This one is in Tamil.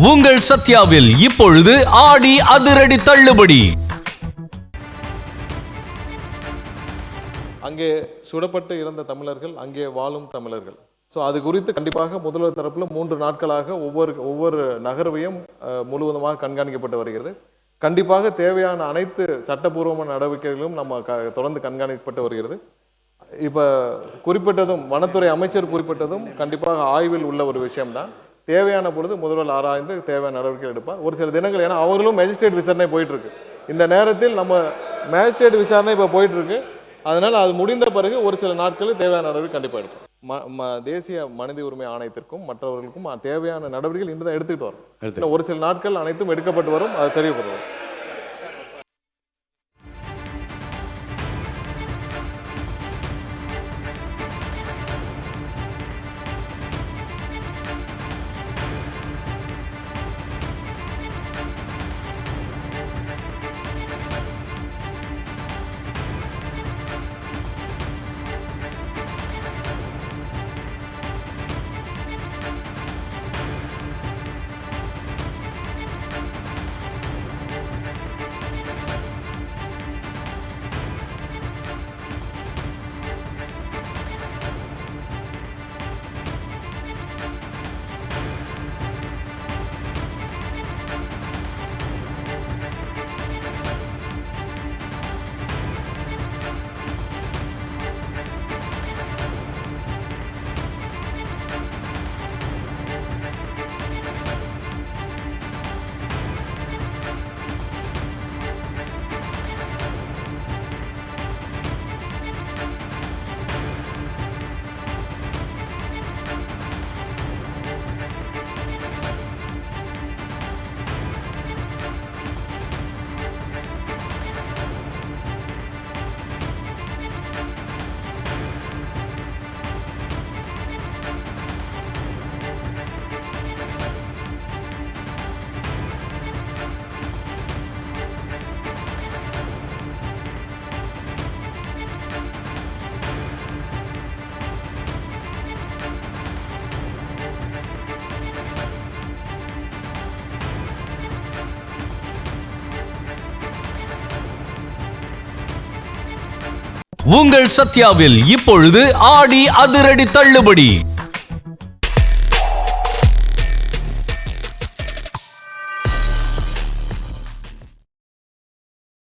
உங்கள் சத்யாவில் இப்பொழுது ஆடி அதிரடி தள்ளுபடி. அங்கே சுடப்பட்டு இறந்த தமிழர்கள், அங்கே வாழும் தமிழர்கள். ஸோ அது குறித்து கண்டிப்பாக முதல்வர் தரப்பில் 3 நாட்களாக ஒவ்வொரு நகர்வையும் முழுவதுமாக கண்காணிக்கப்பட்டு வருகிறது. கண்டிப்பாக தேவையான அனைத்து சட்டப்பூர்வமான நடவடிக்கைகளும் நம்ம தொடர்ந்து கண்காணிக்கப்பட்டு வருகிறது. இப்போ குறிப்பிட்டதும் வனத்துறை அமைச்சர் குறிப்பிட்டதும் கண்டிப்பாக ஆய்வில் உள்ள ஒரு விஷயம்தான். தேவையான பொழுது முதல்வர் ஆராய்ந்து தேவையான நடவடிக்கை எடுப்பார். ஒரு சில தினங்கள், ஏன்னா அவர்களும் மேஜிஸ்ட்ரேட் விசாரணை போயிட்டு இருக்கு. இந்த நேரத்தில் நம்ம மேஜிஸ்ட்ரேட் விசாரணை இப்போ போயிட்டு இருக்கு. அதனால அது முடிந்த பிறகு ஒரு சில நாட்களில் தேவையான நடவடிக்கை கண்டிப்பாக எடுக்கும். தேசிய மனித உரிமை ஆணையத்திற்கும் மற்றவர்களுக்கும் தேவையான நடவடிக்கைகள் இன்று தான் எடுத்துக்கிட்டு வரும். ஒரு சில நாட்கள் அனைத்தும் எடுக்கப்பட்டு வரும். அது தெரியப்படுவோம். உங்கள் சத்யாவில் இப்பொழுது ஆடி அதிரடி தள்ளுபடி.